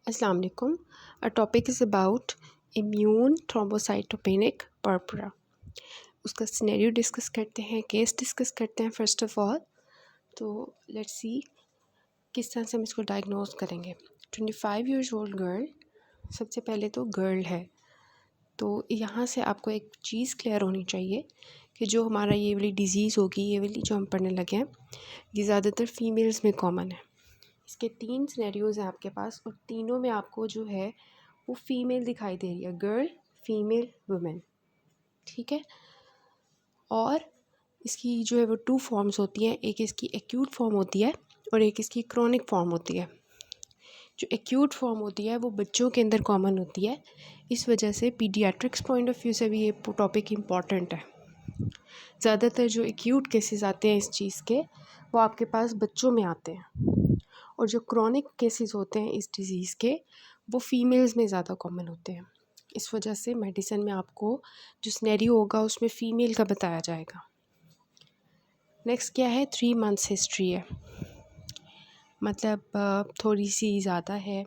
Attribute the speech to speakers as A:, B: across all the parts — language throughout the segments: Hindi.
A: Assalamu alaikum. Our topic is about immune thrombocytopenic purpura. उसका सिनेरियो डिस्कस करते हैं, केस डिस्कस करते हैं फर्स्ट ऑफ ऑल. तो लेट्स सी किस तरह से हम इसको डायग्नोज करेंगे. 25 years old गर्ल, सबसे पहले तो गर्ल है. तो यहाँ से आपको एक चीज़ क्लियर होनी चाहिए कि जो हमारा ये वाली डिज़ीज़ होगी, ये वाली जो हम पढ़ने लगे हैं, ये ज़्यादातर फीमेल्स में कॉमन है. इसके 3 सिनेरियोज़ हैं आपके पास और तीनों में आपको जो है वो फीमेल दिखाई दे रही है. Girl, female, women. ठीक है. और इसकी जो है वो 2 फॉर्म्स होती हैं. एक इसकी एक्यूट फॉर्म होती है और एक इसकी क्रॉनिक फॉर्म होती है. जो एक्यूट फॉर्म होती है वो बच्चों के अंदर कॉमन होती है. इस वजह से पीडियाट्रिक्स पॉइंट ऑफ व्यू से भी ये टॉपिक इम्पॉर्टेंट है. ज़्यादातर जो एक्यूट केसेस आते हैं इस चीज़ के, वो आपके पास बच्चों में आते हैं. और जो क्रॉनिक केसेस होते हैं इस डिज़ीज़ के, वो फीमेल्स में ज़्यादा कॉमन होते हैं. इस वजह से मेडिसिन में आपको जो सिनेरियो होगा उसमें फ़ीमेल का बताया जाएगा. नेक्स्ट क्या है, 3 months हिस्ट्री है, मतलब थोड़ी सी ज़्यादा है.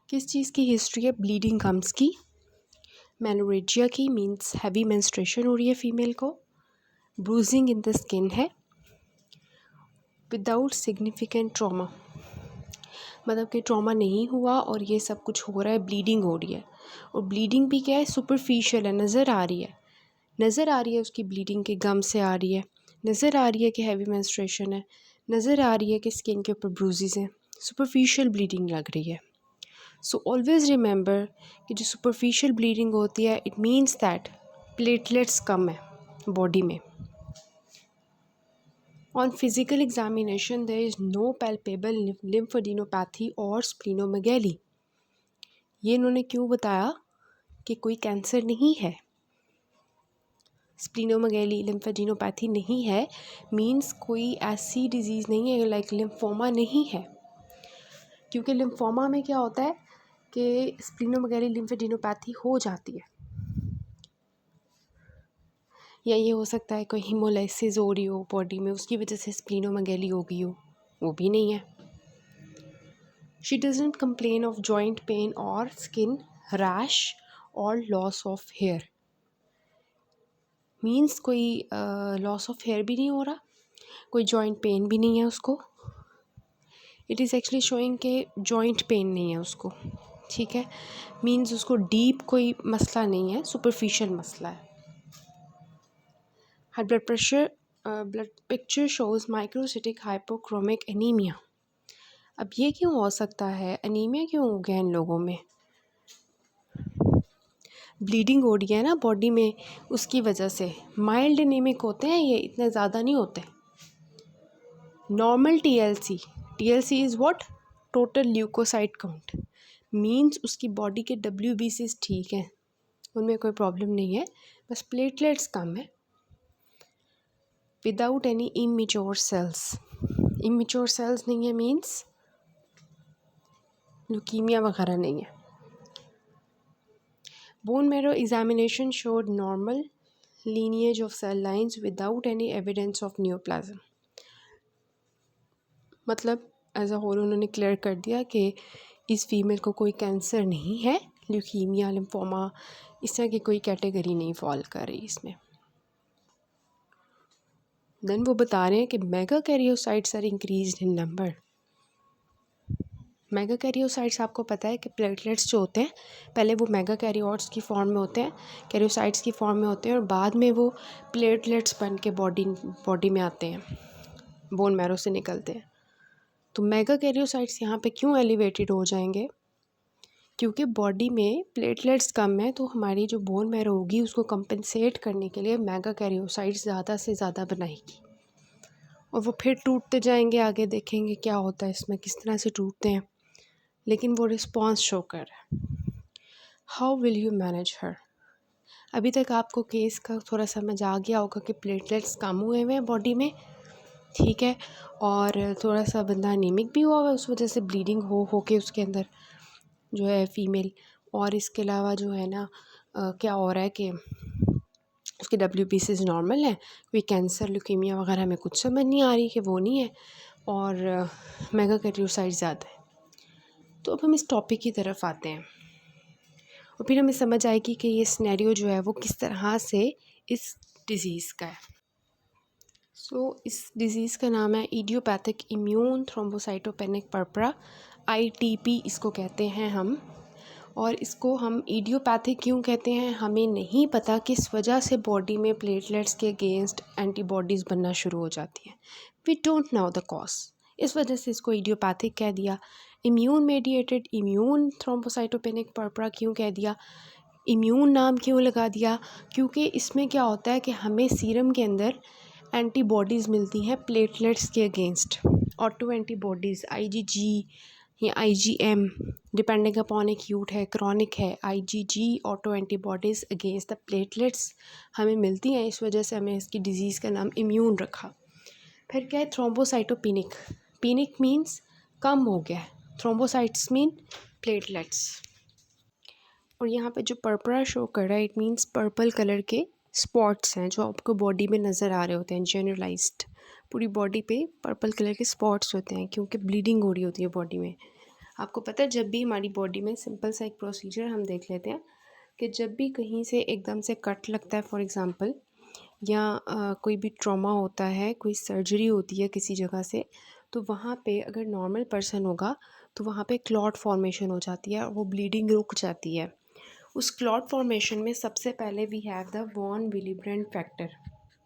A: किस चीज़ की हिस्ट्री है? ब्लीडिंग गम्स की, मेनोरेजिया की, मीन्स हैवी मेंस्ट्रुएशन हो रही है फीमेल को. ब्रूजिंग इन द स्किन है विदाउट सिग्निफिकेंट ट्रॉमा, मतलब कि ट्रॉमा नहीं हुआ और ये सब कुछ हो रहा है, ब्लीडिंग हो रही है. और ब्लीडिंग भी क्या है, सुपरफिशियल है, नज़र आ रही है. नज़र आ रही है उसकी ब्लीडिंग के गम से आ रही है. नज़र आ रही है कि हैवी मेंस्ट्रुएशन है. नज़र आ रही है कि स्किन के ऊपर ब्रूजेस हैं. सुपरफिशियल ब्लीडिंग लग रही है. सो ऑलवेज़ रिमेंबर कि जो सुपरफिशियल ब्लीडिंग होती है, इट मीन्स दैट प्लेटलेट्स कम है बॉडी में. On physical examination, there is no palpable lymphadenopathy or splenomegaly. ये इन्होंने क्यों बताया कि कोई कैंसर नहीं है, स्प्लीनोमेगैली, लिम्फेडिनोपैथी नहीं है, मींस कोई ऐसी डिजीज़ नहीं है, लाइक लिम्फोमा नहीं है. क्योंकि लिम्फोमा में क्या होता है कि स्प्लीनोमेगैली, लिम्फेडिनोपैथी हो जाती है. या ये हो सकता है कोई हीमोलाइसिस हो रही हो बॉडी में, उसकी वजह से स्प्लीनोमेगैली हो गई हो, वो भी नहीं है. She doesn't complain of joint pain or skin rash or loss of hair. Means कोई loss of hair भी नहीं हो रहा, कोई joint pain भी नहीं है उसको. It is actually showing कि joint pain नहीं है उसको. ठीक है. Means उसको deep कोई मसला नहीं है, superficial मसला है. Her blood picture shows microcytic hypochromic anemia. अब ये क्यों हो सकता है, अनीमिया क्यों हो गया इन लोगों में? ब्लीडिंग हो रही है ना बॉडी में, उसकी वजह से. माइल्ड एनीमिक होते हैं ये, इतने ज़्यादा नहीं होते. Normal TLC is what, total leucocyte count, means उसकी बॉडी के WBCs ठीक हैं, उनमें कोई प्रॉब्लम नहीं है, बस प्लेटलेट्स कम है. विदाउट एनी इमेच्योर सेल्स नहीं है, मींस ल्यूकीमिया वगैरह नहीं है. Bone marrow examination showed normal lineage of cell lines without any evidence of neoplasm. मतलब एज अ होल उन्होंने क्लियर कर दिया कि इस फीमेल को कोई कैंसर नहीं है, ल्यूकीमिया, लिम्फोमा इस तरह की कोई कैटेगरी नहीं फॉल कर रही इसमें. देन वो बता रहे हैं कि मेगाकैरियोसाइट्स आर इंक्रीज्ड इन नंबर. मेगाकैरियोसाइट्स आपको पता है कि प्लेटलेट्स जो होते हैं, पहले वो मेगाकैरियोट्स की फॉर्म में होते हैं, कैरियोसाइट्स की फॉर्म में होते हैं, और बाद में वो प्लेटलेट्स बन के बॉडी में आते हैं, बोन मैरो से निकलते हैं. तो मेगाकैरियोसाइट्स यहाँ पे क्यों एलिवेटेड हो जाएंगे? क्योंकि बॉडी में प्लेटलेट्स कम है, तो हमारी जो बोन मैरो होगी उसको कंपनसेट करने के लिए मेगाकैरियोसाइट्स ज़्यादा से ज़्यादा बनाएगी, और वो फिर टूटते जाएंगे. आगे देखेंगे क्या होता है इसमें, किस तरह से टूटते हैं, लेकिन वो रिस्पॉन्स शो कर रहा है. हाउ विल यू मैनेज हर? अभी तक आपको केस का थोड़ा समझ आ गया होगा कि प्लेटलेट्स कम हुए हुए हैं बॉडी में, ठीक है, और थोड़ा सा बंदा एनीमिक भी हुआ हुआ है, उस वजह से ब्लीडिंग हो के उसके अंदर जो है फीमेल. और इसके अलावा जो है ना क्या हो रहा है कि उसके WBCs नॉर्मल है, कोई कैंसर, ल्यूकीमिया वगैरह में कुछ समझ नहीं आ रही कि वो नहीं है. और मेगाकैरियोसाइट ज़्यादा है। तो अब हम इस टॉपिक की तरफ आते हैं और फिर हमें समझ आएगी कि ये सिनेरियो जो है वो किस तरह से इस डिज़ीज़ का है। इस डिज़ीज़ का नाम है इडियोपैथिक इम्यून थ्रोम्बोसाइटोपेनिक पर्परा, ITP इसको कहते हैं हम। और इसको हम इडियोपैथिक क्यों कहते हैं हमें नहीं पता, किस वजह से बॉडी में प्लेटलेट्स के अगेंस्ट एंटीबॉडीज़ बनना शुरू हो जाती हैं। We don't know the cause, इस वजह से इसको इडियोपैथिक कह दिया। Immune mediated immune thrombocytopenic purpura क्यों कह दिया, इम्यून नाम क्यों लगा दिया, क्योंकि इसमें क्या होता है कि हमें सीरम के अंदर एंटीबॉडीज़ मिलती हैं प्लेटलेट्स के अगेंस्ट, ऑटो एंटीबॉडीज़ IgG या IgM डिपेंडिंग अपॉन एक्यूट है क्रॉनिक है। IgG auto antibodies against the platelets हमें मिलती हैं, इस वजह से हमें इसकी डिज़ीज़ का नाम इम्यून रखा। फिर क्या है थ्रोम्बोसाइटोपेनिक, पेनिक मीन्स कम हो गया है, थ्रोम्बोसाइट्स मीन प्लेटलेट्स। और यहाँ पे जो पर्परा शो कर रहा है इट मीन्स पर्पल कलर के स्पॉट्स हैं जो आपको बॉडी में नज़र आ रहे होते हैं। जनरलाइज्ड पूरी बॉडी पे पर्पल कलर के स्पॉट्स होते हैं क्योंकि ब्लीडिंग हो रही होती है बॉडी में। आपको पता है जब भी हमारी बॉडी में सिंपल सा एक प्रोसीजर हम देख लेते हैं कि जब भी कहीं से एकदम से कट लगता है फॉर एग्ज़ाम्पल, या कोई भी ट्रॉमा होता है, कोई सर्जरी होती है किसी जगह से, तो वहाँ पे अगर नॉर्मल पर्सन होगा तो वहाँ पे क्लॉट फॉर्मेशन हो जाती है और वो ब्लीडिंग रुक जाती है। उस क्लॉट फॉर्मेशन में सबसे पहले we have the von Willebrand factor.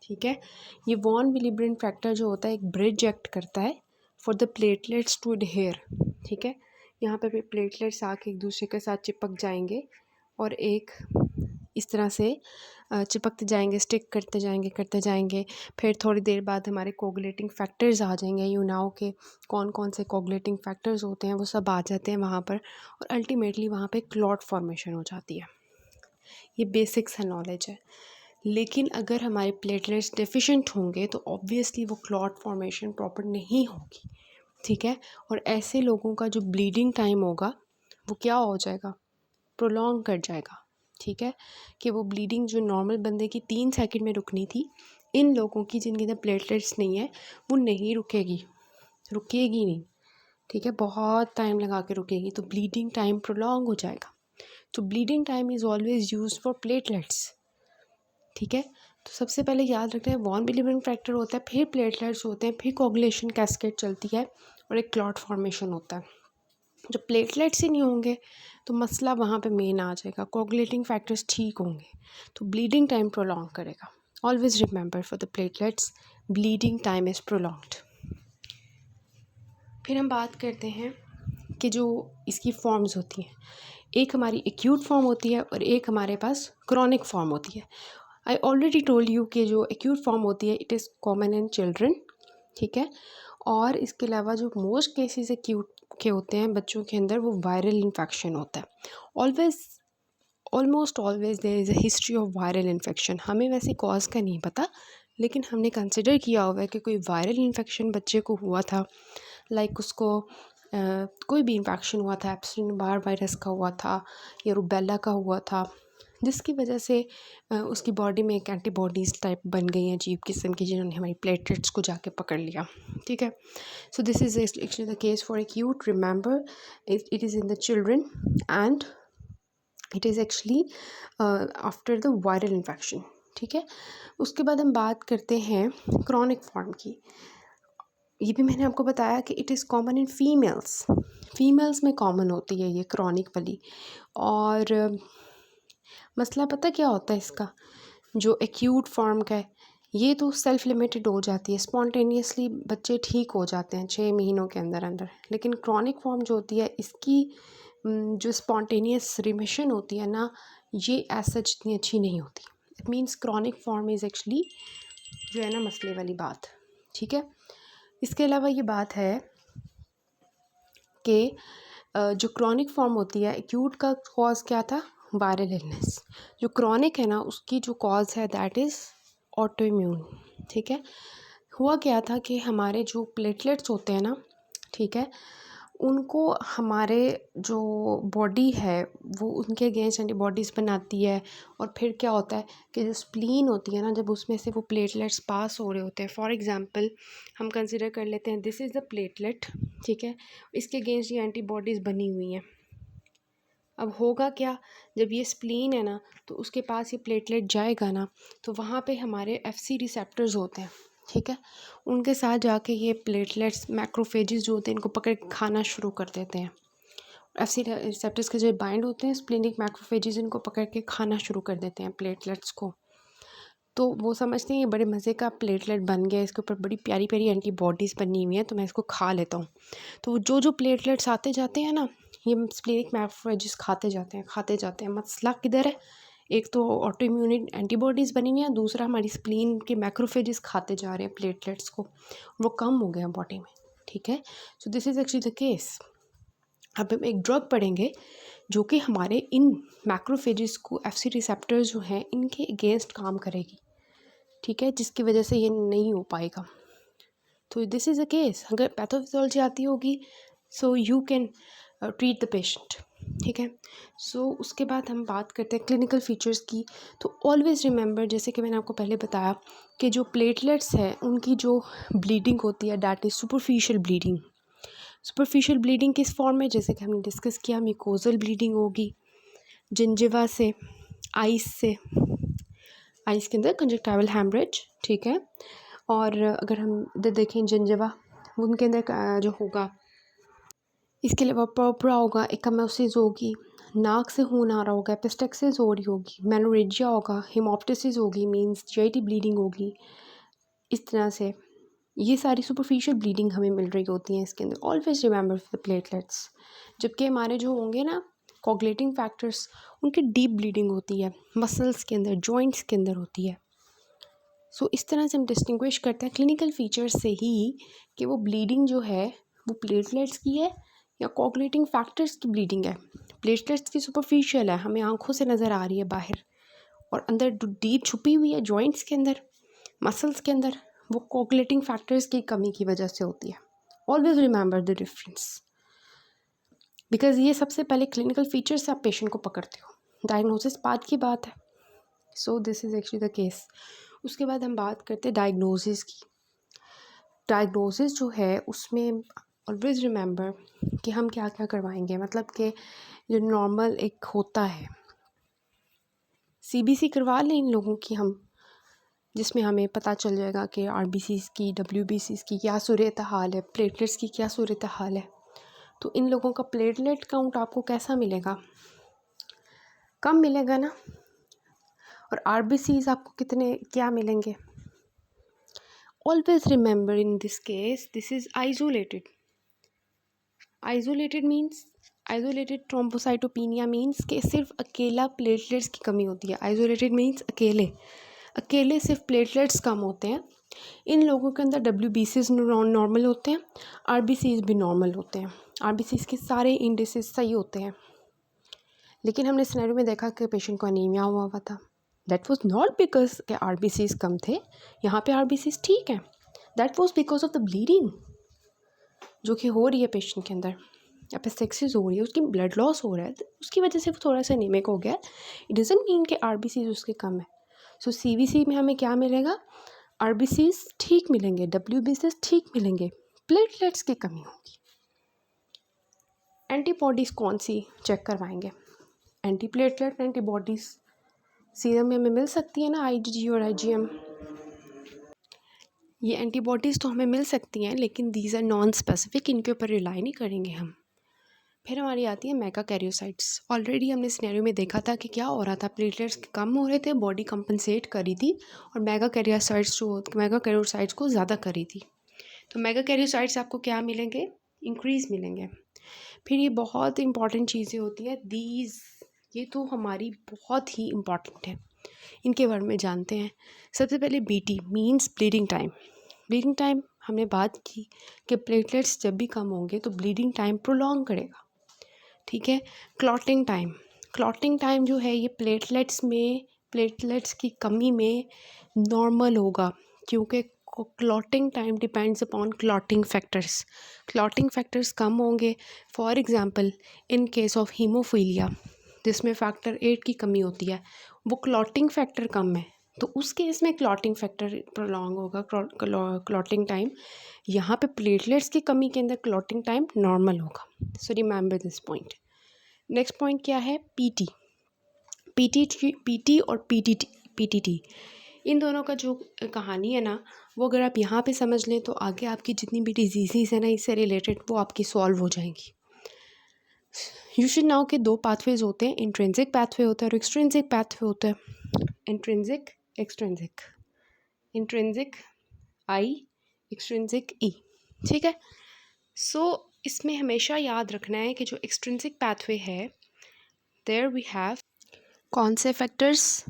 A: ठीक है, ये वॉन विलिब्रेंट फैक्टर जो होता है एक ब्रिज एक्ट करता है for the platelets to adhere. ठीक है, यहाँ पे प्लेटलेट्स आके एक दूसरे के साथ चिपक जाएंगे और एक इस तरह से चिपकते जाएंगे, स्टिक करते जाएंगे। फिर थोड़ी देर बाद हमारे कोगुलेटिंग फैक्टर्स आ जाएंगे। यू नाउ के कौन कौन से कोगुलेटिंग फैक्टर्स होते हैं वो सब आ जाते हैं वहाँ पर, और अल्टीमेटली वहाँ पे क्लॉट फॉर्मेशन हो जाती है। ये बेसिक्स है, नॉलेज है। लेकिन अगर हमारे प्लेटलेट्स डेफिशिएंट होंगे तो ऑब्वियसली वो क्लॉट फॉर्मेशन प्रॉपर नहीं होगी। ठीक है, और ऐसे लोगों का जो ब्लीडिंग टाइम होगा वो क्या हो जाएगा, प्रोलॉन्ग कर जाएगा। ठीक है, कि वो ब्लीडिंग जो नॉर्मल बंदे की 3 सेकंड में रुकनी थी, इन लोगों की जिनके अंदर प्लेटलेट्स नहीं है वो नहीं रुकेगी नहीं। ठीक है, बहुत टाइम लगा के रुकेगी, तो ब्लीडिंग टाइम प्रोलॉन्ग हो जाएगा। तो bleeding time is always used for platelets. ठीक है, तो सबसे पहले याद रखना है वॉन विलिब्रेंट फैक्टर होता है, फिर प्लेटलेट्स होते हैं, फिर कोगुलेशन कैस्केड चलती है और एक क्लॉट फॉर्मेशन होता है। जब प्लेटलेट्स ही नहीं होंगे तो मसला वहाँ पे मेन आ जाएगा, कोगुलेटिंग फैक्टर्स ठीक होंगे तो ब्लीडिंग टाइम प्रोलॉन्ग करेगा। Always remember for the platelets bleeding time is prolonged. फिर हम बात करते हैं कि जो इसकी फॉर्म्स होती हैं, एक हमारी एक्यूट फॉर्म होती है और एक हमारे पास क्रॉनिक फॉर्म होती है। आई ऑलरेडी टोल्ड यू कि जो एक्यूट फॉर्म होती है it is common in children. ठीक है, और इसके अलावा जो मोस्ट केसेस एक्यूट के होते हैं बच्चों के अंदर वो वायरल इन्फेक्शन होता है। Almost always there is a history of viral infection. हमें वैसे कॉज का नहीं पता, लेकिन हमने कंसिडर किया हुआ है कि कोई वायरल इन्फेक्शन बच्चे को हुआ था, लाइक उसको कोई भी इन्फेक्शन हुआ था, एप्सिलॉन बार वायरस का हुआ था या रूबेला का हुआ था, जिसकी वजह से उसकी बॉडी में एक एंटीबॉडीज़ टाइप बन गई हैं अजीब किस्म की, जिन्होंने हमारी प्लेटलेट्स को जाके पकड़ लिया। ठीक है, सो this is actually the case for acute. Remember it is in the children and it is actually after the viral infection. ठीक है, उसके बाद हम बात करते हैं क्रॉनिक फॉर्म की। ये भी मैंने आपको बताया कि it is common in females में कॉमन होती है ये क्रॉनिक वाली। और मसला पता क्या होता है इसका, जो एक्यूट फॉर्म का है ये तो सेल्फ लिमिटेड हो जाती है, स्पॉन्टेनियसली बच्चे ठीक हो जाते हैं 6 महीनों के अंदर अंदर। लेकिन क्रॉनिक फॉर्म जो होती है इसकी जो स्पॉन्टेनियस रिमिशन होती है ना, ये ऐसा जितनी अच्छी नहीं होती। It means chronic form is actually जो है ना मसले वाली बात। ठीक है, इसके अलावा ये बात है कि जो क्रॉनिक फॉर्म होती है, एक्यूट का कॉज क्या था, वायरल इलनेस। जो क्रॉनिक है ना उसकी जो कॉज है दैट इज़ ऑटो इम्यून। ठीक है, हुआ क्या था कि हमारे जो प्लेटलेट्स होते हैं ना, ठीक है, उनको हमारे जो बॉडी है वो उनके अगेंस्ट एंटीबॉडीज़ बनाती है। और फिर क्या होता है कि जो स्प्लीन होती है ना, जब उसमें से वो प्लेटलेट्स पास हो रहे होते हैं, फॉर एग्जांपल हम कंसिडर कर लेते हैं दिस इज़ द प्लेटलेट, ठीक है, इसके अगेंस्ट ये एंटीबॉडीज़ बनी हुई हैं। अब होगा क्या, जब ये स्प्लीन है ना तो उसके पास ये प्लेटलेट जाएगा ना, तो वहाँ पे हमारे FC रिसेप्टर्स होते हैं, ठीक है, उनके साथ जाके ये प्लेटलेट्स मैक्रोफेजेस जो होते हैं इनको पकड़ के खाना शुरू कर देते हैं। FC रिसेप्टर्स के जो बाइंड होते हैं स्प्लिनिक मैक्रोफेजेस इनको पकड़ के खाना शुरू कर देते हैं प्लेटलेट्स को। तो वो समझते हैं ये बड़े मज़े का प्लेटलेट बन गया, इसके ऊपर बड़ी प्यारी प्यारी एंटीबॉडीज़ बनी हुई हैं, तो मैं इसको खा लेता हूँ। तो जो जो प्लेटलेट्स आते जाते हैं ना, ये स्प्लिनिक मैक्रोफेजेस खाते जाते हैं। मसला किधर है, एक तो ऑटो इम्यून एंटीबॉडीज़ बनी हुई हैं, दूसरा हमारी स्प्लीन के मैक्रोफेजेस खाते जा रहे हैं प्लेटलेट्स को, वो कम हो गए हैं बॉडी में, ठीक है। सो this is actually the case. अब हम एक ड्रग पढ़ेंगे जो कि हमारे इन मैक्रोफेजेस को FC रिसेप्टर्स जो हैं इनके अगेंस्ट काम करेगी, ठीक है, जिसकी वजह से ये नहीं हो पाएगा। तो दिस इज़ अ केस। अगर पैथोफिजियोलॉजी आती होगी so you can treat the patient, ठीक है। सो उसके बाद हम बात करते हैं क्लिनिकल फीचर्स की। तो ऑलवेज़ रिमेंबर, जैसे कि मैंने आपको पहले बताया कि जो प्लेटलेट्स हैं उनकी जो ब्लीडिंग होती है that is superficial bleeding. Superficial bleeding किस फॉर्म में, जैसे कि हमने डिस्कस किया, म्यूकोजल ब्लीडिंग होगी जिंजिवा से, आइस से, आइस के अंदर कंजक्टाइवल हैमरेज, ठीक है। और अगर हम इधर देखें जिंजिवा, उनके अंदर जो होगा, इसके अलावा पर्परा होगा, एकामोसिस होगी, नाक से खून आ रहा होगा, एपिस्टेक्सिस हो रही होगी, मेनोरेजिया होगा, हेमोप्टिसिस होगी, मींस GIT ब्लीडिंग होगी। इस तरह से ये सारी सुपरफिशियल ब्लीडिंग हमें मिल रही होती हैं इसके अंदर। Always remember the platelets. जबकि हमारे जो होंगे ना कोगुलेटिंग फैक्टर्स, उनकी डीप ब्लीडिंग होती है, मसल्स के अंदर, जॉइंट्स के अंदर होती है। सो इस तरह से हम डिस्टिंग्विश करते हैं क्लिनिकल फीचर्स से ही कि वो ब्लीडिंग जो है वो प्लेटलेट्स की है या कोगुलेटिंग फैक्टर्स की ब्लीडिंग है। प्लेटलेट्स की सुपरफिशियल है, हमें आंखों से नज़र आ रही है बाहर, और अंदर डीप छुपी हुई है जॉइंट्स के अंदर, मसल्स के अंदर, वो कोगुलेटिंग फैक्टर्स की कमी की वजह से होती है। Always remember the difference, because ये सबसे पहले क्लिनिकल फीचर्स आप पेशेंट को पकड़ते हो, डायग्नोसिस बाद की बात है। सो this is actually the case. उसके बाद हम बात करते हैं डायग्नोसिस की। डायग्नोसिस जो है उसमें ऑलवेज रिमेंबर कि हम क्या क्या करवाएंगे, मतलब कि जो नॉर्मल एक होता है CBC करवा लें इन लोगों की हम, जिसमें हमें पता चल जाएगा कि RBCs की, WBCs की क्या सूरत हाल है, प्लेटलेट्स की क्या सूरत हाल है। तो इन लोगों का प्लेटलेट काउंट आपको कैसा मिलेगा, कम मिलेगा ना, और RBCs आपको कितने क्या मिलेंगे। Always remember in this case this is isolated. Isolated means, isolated thrombocytopenia means कि सिर्फ अकेला प्लेटलेट्स की कमी होती है। आइसोलेटेड मीन्स अकेले सिर्फ प्लेटलेट्स कम होते हैं। इन लोगों के अंदर WBCs नॉर्मल होते हैं, RBCs भी नॉर्मल होते हैं, RBCs के सारे इंडिसेस सही होते हैं। लेकिन हमने सिनेरियो में देखा कि पेशेंट को अनीमिया हुआ था। दैट वाज नॉट बिकॉज के RBCs कम थे, यहाँ पे RBCs ठीक हैं, that was because of the bleeding जो कि हो रही है पेशेंट के अंदर, एपिस्टेक्सिस हो रही है, उसकी ब्लड लॉस हो रहा है, उसकी वजह से वो थोड़ा सा एनीमिक हो गया। इट डजंट मीन कि RBCs उसके कम है। सो CBC में हमें क्या मिलेगा, RBCs ठीक मिलेंगे, WBCs ठीक मिलेंगे, प्लेटलेट्स की कमी होगी। एंटीबॉडीज़ कौन सी चेक करवाएंगे, एंटी प्लेटलेट एंटीबॉडीज़ सीरम में हमें मिल सकती है ना, IgG और IgM, ये एंटीबॉडीज़ तो हमें मिल सकती हैं, लेकिन दीज आर नॉन स्पेसिफिक, इनके ऊपर रिलाई नहीं करेंगे हम। फिर हमारी आती है मेगा कैरियोसाइट्स। ऑलरेडी हमने सिनेरियो में देखा था कि क्या हो रहा था, प्लेटलेट्स कम हो रहे थे, बॉडी कंपनसेट करी थी, और मेगा कैरियोसाइट्स को ज़्यादा करी थी। तो मेगा कैरियोसाइट्स आपको क्या मिलेंगे, इंक्रीज़ मिलेंगे। फिर ये बहुत इंपॉर्टेंट चीज़ें होती हैं दीज, ये तो हमारी बहुत ही इम्पॉर्टेंट है, इनके बारे में जानते हैं। सबसे पहले BT means bleeding time. Bleeding time हमने बात की कि प्लेटलेट्स जब भी कम होंगे तो ब्लीडिंग टाइम प्रोलॉन्ग करेगा, ठीक है। क्लॉटिंग टाइम जो है ये प्लेटलेट्स की कमी में नॉर्मल होगा, क्योंकि clotting time depends upon clotting factors. Clotting factors कम होंगे, for example in case of haemophilia जिसमें फैक्टर 8 की कमी होती है, वो क्लॉटिंग फैक्टर कम है, तो उस केस में क्लॉटिंग फैक्टर प्रोलॉन्ग होगा, क्लॉटिंग टाइम। यहाँ पे प्लेटलेट्स की कमी के अंदर क्लॉटिंग टाइम नॉर्मल होगा। So remember this point. Next point क्या है, पीटी। पीटी और पीटीटी, इन दोनों का जो कहानी है ना, वो अगर आप यहाँ पे समझ लें तो आगे आपकी जितनी भी डिजीज़ है ना इससे रिलेटेड, वो आपकी सॉल्व हो जाएंगी। यू शुड नाउ के दो पाथवेज होते हैं, इंट्रिंसिक पाथवे होता है और एक्सट्रिंसिक पाथवे होता है। इंट्रिंसिक, एक्सट्रिंसिक, इंट्रिंसिक आई, एक्सट्रिंसिक ई, ठीक है। सो इसमें हमेशा याद रखना है कि जो एक्सट्रिंसिक पाथवे है, देयर वी हैव कौन से फैक्टर्स,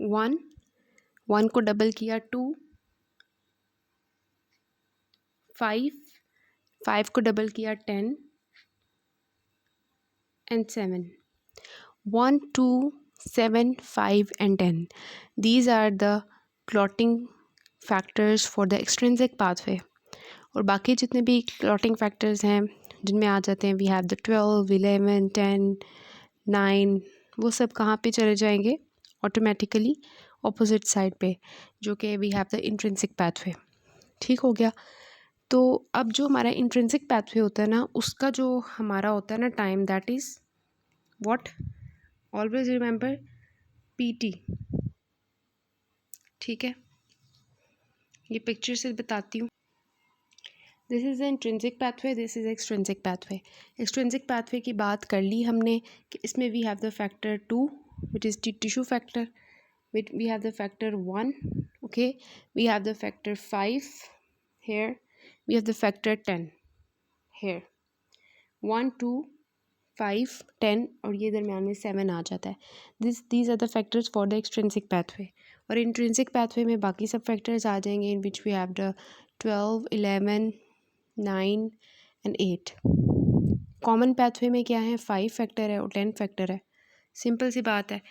A: 1 को डबल किया 2, 5 को डबल किया 10 and 7, 1 2 7 5 and 10, these are the clotting factors for the extrinsic pathway। और बाकी जितने भी clotting factors हैं जिनमें आ जाते हैं, वी हैव द 12 11 10 9, वो सब कहाँ पे चले जाएंगे ऑटोमेटिकली, ऑपोजिट साइड पे, जो कि we have the intrinsic pathway. ठीक हो गया। तो अब जो हमारा इंट्रिंसिक पाथवे होता है ना, उसका जो हमारा होता है ना time, that is what, always remember PT. ठीक है, ये पिक्चर से बताती हूँ। This is intrinsic pathway, this is extrinsic pathway. Extrinsic pathway की बात कर ली हमने कि इसमें we have the factor 2 which is tissue factor, we have the factor 1, okay, we have the factor 5 here, we have the factor 10 here, 1 2 5 10 और ये दरम्यान में 7 आ जाता है। these are the factors for the extrinsic pathway। और intrinsic pathway में बाकी सब factors आ जाएंगे, in which we have the 12 11 9 and 8। common pathway में क्या है, 5 फैक्टर है और 10 फैक्टर है। सिंपल सी बात है।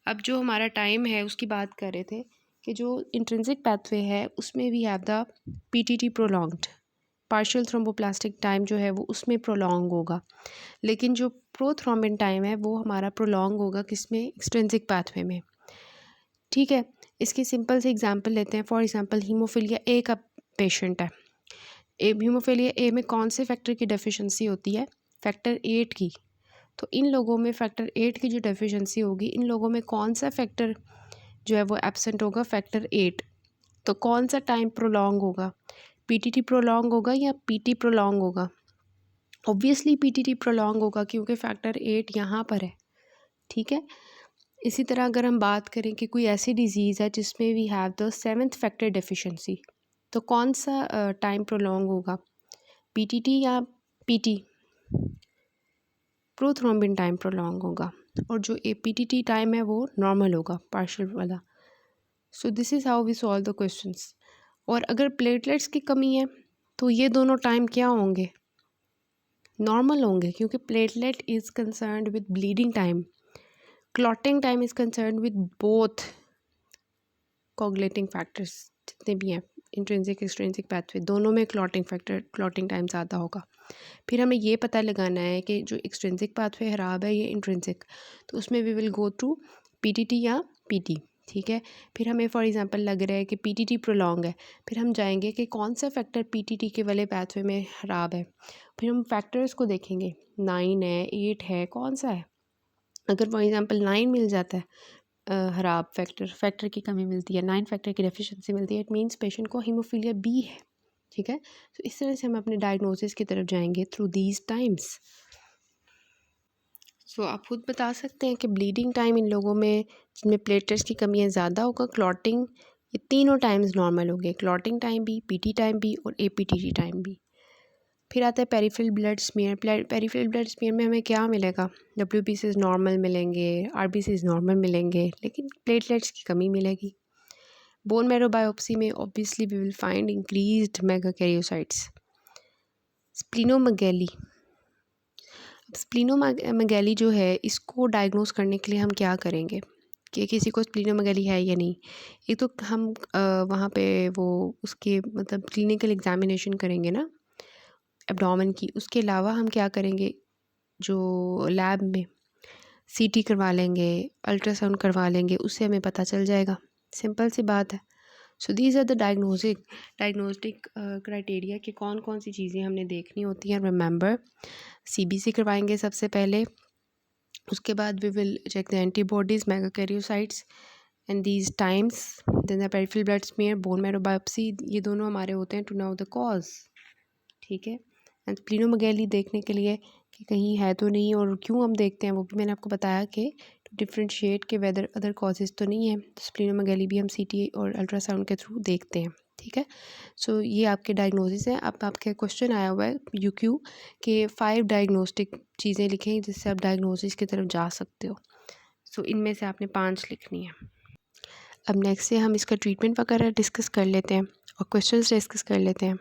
A: अब जो हमारा टाइम है उसकी बात कर रहे थे कि जो इंट्रिंसिक पाथवे है उसमें we have the PTT prolonged, partial thromboplastic time जो है वो उसमें प्रोलॉन्ग होगा, लेकिन जो प्रोथ्रोम्बिन टाइम है वो हमारा प्रोलॉन्ग होगा किसमें, एक्सट्रिंसिक पाथवे में। ठीक है, इसकी सिंपल से एग्जांपल लेते हैं। फॉर एग्जांपल हीमोफीलिया ए का पेशेंट है। हीमोफीलिया ए में कौन से फैक्टर की डेफिशिएंसी होती है, फैक्टर 8 की। तो इन लोगों में फैक्टर 8 की जो डेफिशिएंसी होगी, इन लोगों में कौन सा फैक्टर जो है वो एब्सेंट होगा, फैक्टर 8। तो कौन सा टाइम प्रोलॉन्ग होगा, पीटीटी प्रोलॉन्ग होगा या पीटी प्रोलॉन्ग होगा? ऑब्वियसली पीटीटी प्रोलॉन्ग होगा क्योंकि फैक्टर 8 यहाँ पर है। ठीक है, इसी तरह अगर हम बात करें कि कोई ऐसी डिजीज़ है जिसमें we have the 7th factor deficiency, तो कौन सा टाइम प्रोलॉन्ग होगा, पीटीटी या पीटी? प्रोथ्रोम्बिन टाइम प्रोलॉन्ग होगा और जो एपीटीटी टाइम है वो नॉर्मल होगा, पार्शियल वाला। So this is how we solve the questions. और अगर प्लेटलेट्स की कमी है तो ये दोनों टाइम क्या होंगे, नॉर्मल होंगे, क्योंकि platelet is concerned with bleeding time, clotting time is concerned with both coagulating factors जितने भी हैं, इंट्रिंसिक एक्सट्रिंसिक पाथवे दोनों में क्लॉटिंग टाइम ज़्यादा होगा। फिर हमें ये पता लगाना है कि जो एक्सट्रिंसिक पाथवे ख़राब है ये इंट्रिंसिक, तो उसमें we will go through PTT या पीटी। ठीक है, फिर हमें फॉर एग्जांपल लग रहा है कि पीटीटी प्रोलॉन्ग है, फिर हम जाएंगे कि कौन सा फैक्टर पीटीटी के वाले पाथवे में ख़राब है, फिर हम फैक्टर्स को देखेंगे, 9 है 8 है, कौन सा है। अगर फॉर एग्जांपल 9 मिल जाता है ख़राब फैक्टर की कमी मिलती है, 9 फैक्टर की डेफिशिएंसी मिलती है, इट मीन्स पेशेंट को हीमोफीलिया बी है। ठीक है, तो इस तरह से हम अपने डायग्नोसिस की तरफ जाएंगे थ्रू दीज टाइम्स। सो आप खुद बता सकते हैं कि ब्लीडिंग टाइम इन लोगों में जिनमें प्लेटलेट्स की कमियाँ ज़्यादा होगा, क्लॉटिंग, ये तीनों टाइम्स नॉर्मल होंगे, क्लॉटिंग टाइम भी, पीटी टाइम भी और एपीटीटी टाइम भी। फिर आता है peripheral blood smear. Peripheral blood smear में हमें क्या मिलेगा, WBCs नॉर्मल मिलेंगे, RBCs नॉर्मल मिलेंगे, लेकिन प्लेटलेट्स की कमी मिलेगी। बोन मैरो बायोप्सी में obviously we will find increased megakaryocytes. Splenomegaly, splenomegaly जो है इसको डायग्नोस करने के लिए हम क्या करेंगे कि किसी को स्प्लीनोमेगाली है या नहीं। एक तो हम वहाँ पे वो उसके मतलब क्लिनिकल एग्जामिनेशन करेंगे ना एब्डोमेन की, उसके अलावा हम क्या करेंगे, जो लैब में सीटी करवा लेंगे, अल्ट्रासाउंड करवा लेंगे, उससे हमें पता चल जाएगा। सिंपल सी बात है। So these are the diagnostic criteria कि कौन कौन सी चीज़ें हमने देखनी होती हैं। रिमेंबर, सीबीसी करवाएंगे सबसे पहले, उसके बाद we will check the antibodies, megakaryocytes and these times, then the peripheral blood smear, bone marrow biopsy, ये दोनों हमारे होते हैं टू नो द कॉज। ठीक है। एंड स्प्लीनोमेगाली देखने के लिए कि कहीं है तो नहीं, और क्यों हम देखते हैं वो भी मैंने आपको बताया कि टू डिफ्रेंशिएट के वेदर अदर कॉजेज़ तो नहीं है। तो स्प्लीनोमेगाली भी हम सीटी और अल्ट्रासाउंड के थ्रू देखते हैं। ठीक है। सो ये आपके डायग्नोसिस है। अब आपके क्वेश्चन आया हुआ है यूक्यू के 5 डायग्नोस्टिक चीज़ें लिखें जिससे आप डायग्नोसिस की तरफ जा सकते हो। सो इनमें से आपने 5 लिखनी है। अब नेक्स्ट से हम इसका ट्रीटमेंट वगैरह डिस्कस कर लेते हैं और क्वेश्चंस डिस्कस कर लेते हैं।